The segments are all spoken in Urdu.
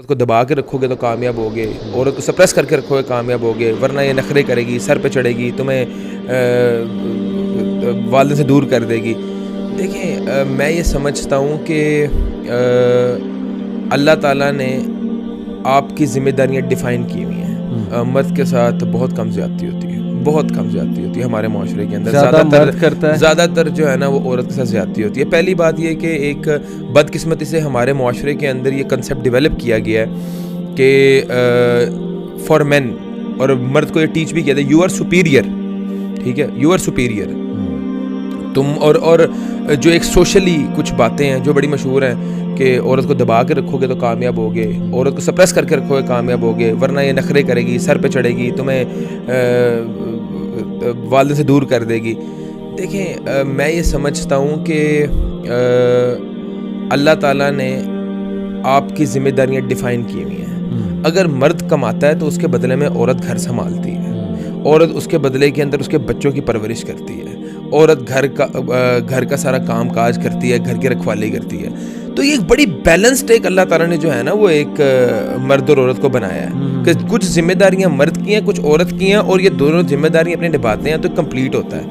عورت کو دبا کے رکھو گے تو کامیاب ہوگے, عورت کو سپریس کر کے رکھو گے کامیاب ہوگے, ورنہ یہ نخرے کرے گی, سر پہ چڑھے گی, تمہیں والدین سے دور کر دے گی. دیکھیں میں یہ سمجھتا ہوں کہ اللہ تعالیٰ نے آپ کی ذمہ داریاں ڈیفائن کی ہوئی ہیں. مرد کے ساتھ بہت کم زیادتی ہوتی ہے, بہت کم زیادتی ہوتی ہے ہمارے معاشرے کے اندر. زیادہ تر جو ہے نا وہ عورت کے ساتھ زیادتی ہوتی ہے. پہلی بات یہ کہ ایک بدقسمتی سے ہمارے معاشرے کے اندر یہ کنسیپٹ ڈیولپ کیا گیا ہے کہ فار مین, اور مرد کو یہ ٹیچ بھی کیا تھا, یو آر سپیریئر, ٹھیک ہے, یو آر سپیریئر تم. اور جو ایک سوشلی کچھ باتیں ہیں جو بڑی مشہور ہیں کہ عورت کو دبا کے رکھو گے تو کامیاب ہوگے, عورت کو سپریس کر کے رکھو گے کامیاب ہوگے, ورنہ یہ نخرے کرے گی, سر پہ چڑھے گی, تمہیں والدین سے دور کر دے گی. دیکھیں میں یہ سمجھتا ہوں کہ اللہ تعالیٰ نے آپ کی ذمہ داریاں ڈیفائن کی ہوئی ہیں. اگر مرد کماتا ہے تو اس کے بدلے میں عورت گھر سنبھالتی ہے, عورت اس کے بدلے کے اندر اس کے بچوں کی پرورش کرتی ہے, عورت گھر کا سارا کام کاج کرتی ہے, گھر کی رکھوالی کرتی ہے. تو یہ ایک بڑی بیلنسڈ ایک اللہ تعالیٰ نے جو ہے نا وہ ایک مرد اور عورت کو بنایا ہے کہ کچھ ذمہ داریاں مرد کی ہیں, کچھ عورت کی ہیں, اور یہ دونوں ذمہ داریاں اپنے نبھاتے ہیں تو کمپلیٹ ہوتا ہے.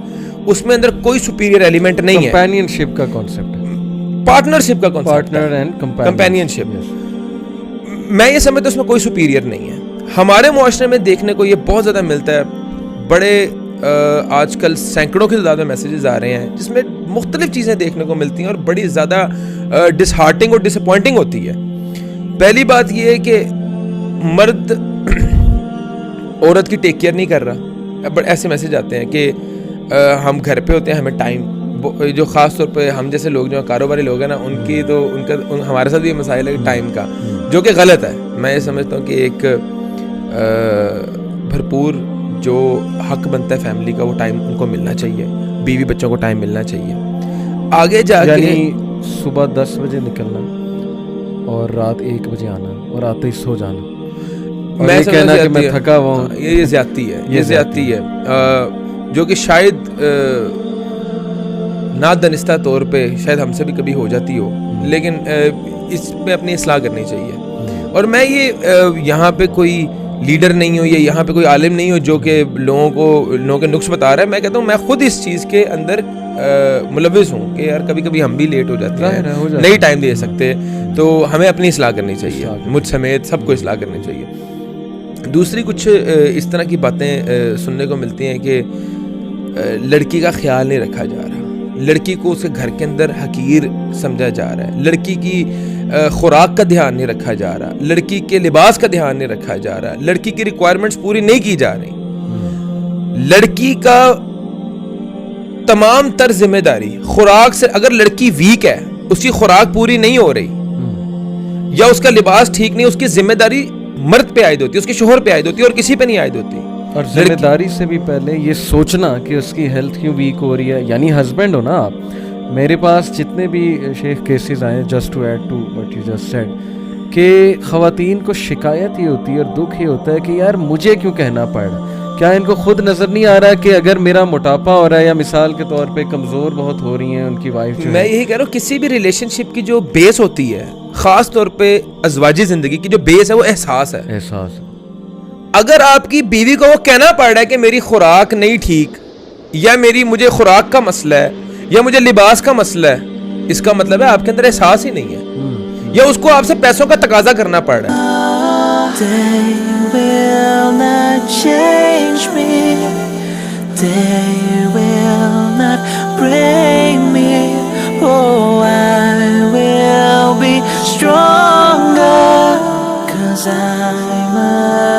اس میں اندر کوئی سپیریئر ایلیمنٹ نہیں ہے. کمپینینشپ کا کانسیپٹ ہے, پارٹنرشپ کا کانسیپٹ, پارٹنر اینڈ کمپینینشپ. میں یہ سمجھتا ہوں اس میں کوئی سپیریئر نہیں ہے. ہمارے معاشرے میں دیکھنے کو یہ بہت زیادہ ملتا ہے. بڑے آج کل سینکڑوں کی تعداد میں میسیجز آ رہے ہیں جس میں مختلف چیزیں دیکھنے کو ملتی ہیں اور بڑی زیادہ ڈس ہارٹنگ اور ڈس اپوائنٹنگ ہوتی ہے. پہلی بات یہ ہے کہ مرد عورت کی ٹیک کیئر نہیں کر رہا. ایسے میسیج آتے ہیں کہ ہم گھر پہ ہوتے ہیں, ہمیں ٹائم, جو خاص طور پہ ہم جیسے لوگ جو کاروباری لوگ ہیں نا, ان کی تو ہمارے ساتھ بھی یہ مسائل ہے ٹائم کا, جو کہ غلط ہے. میں یہ سمجھتا ہوں کہ ایک بھرپور جو حق بنتا ہے فیملی کا وہ ٹائم ان کو ملنا چاہیے, بیوی بچوں کو ٹائم ملنا چاہیے. آگے جا کے صبح 10 بجے نکلنا اور رات 1 بجے آنا اور آتے ہی سو جانا, میں کہنا کہ میں تھکا ہوا ہوں, یہ زیادتی ہے, یہ زیادتی ہے جو کہ شاید نادانستہ طور پہ شاید ہم سے بھی کبھی ہو جاتی ہو, لیکن اس میں اپنی اصلاح کرنی چاہیے. اور میں یہ یہاں پہ کوئی لیڈر نہیں ہوں یا یہاں پہ کوئی عالم نہیں ہوں جو کہ لوگوں کے نقص بتا رہا ہے. میں کہتا ہوں میں خود اس چیز کے اندر ملوث ہوں کہ یار کبھی کبھی ہم بھی لیٹ ہو جاتے ہیں, نہیں ٹائم دے سکتے, تو ہمیں اپنی اصلاح کرنی چاہیے, مجھ سمیت سب کو اصلاح کرنی چاہیے. دوسری کچھ اس طرح کی باتیں سننے کو ملتی ہیں کہ لڑکی کا خیال نہیں رکھا جا رہا, لڑکی کو اس کے گھر کے اندر حقیر سمجھا جا رہا ہے, لڑکی کی خوراک کا دھیان نہیں رکھا جا رہا, لڑکی کے لباس کا دھیان نہیں رکھا جا رہا, لڑکی کی ریکوائرمنٹس پوری نہیں کی جا رہی. لڑکی کا تمام تر ذمہ داری خوراک سے, اگر لڑکی ویک ہے, اس کی خوراک پوری نہیں ہو رہی یا اس کا لباس ٹھیک نہیں, اس کی ذمہ داری مرد پہ عائد ہوتی ہے, اس کے شوہر پہ عائد ہوتی ہے, اور کسی پہ نہیں عائد ہوتی. اور ذمہ داری سے بھی پہلے یہ سوچنا کہ اس کی ہیلتھ کیوں ویک ہو رہی ہے. یعنی ہسبینڈ ہو نا آپ, میرے پاس جتنے بھی شیخ کیسز آئے, just to add to what you just said, کہ خواتین کو شکایت ہی ہوتی ہے اور دکھ ہی ہوتا ہے کہ یار مجھے کیوں کہنا پڑ رہا. کیا ان کو خود نظر نہیں آ رہا کہ اگر میرا موٹاپا ہو رہا ہے یا مثال کے طور پہ کمزور بہت ہو رہی ہیں ان کی وائف, میں یہی کہہ رہا ہوں کسی بھی ریلیشن شپ کی جو بیس ہوتی ہے, خاص طور پہ ازواجی زندگی کی جو بیس ہے وہ احساس ہے. احساس. اگر آپ کی بیوی کو وہ کہنا پڑ رہا ہے کہ میری خوراک نہیں ٹھیک, یا مجھے خوراک کا مسئلہ ہے, یا مجھے لباس کا مسئلہ ہے, اس کا مطلب ہے آپ کے اندر احساس ہی نہیں ہے, یا اس کو آپ سے پیسوں کا تقاضا کرنا پڑ رہا ہے. They will not change me, they will not break me, oh I will be stronger, 'cause I'm a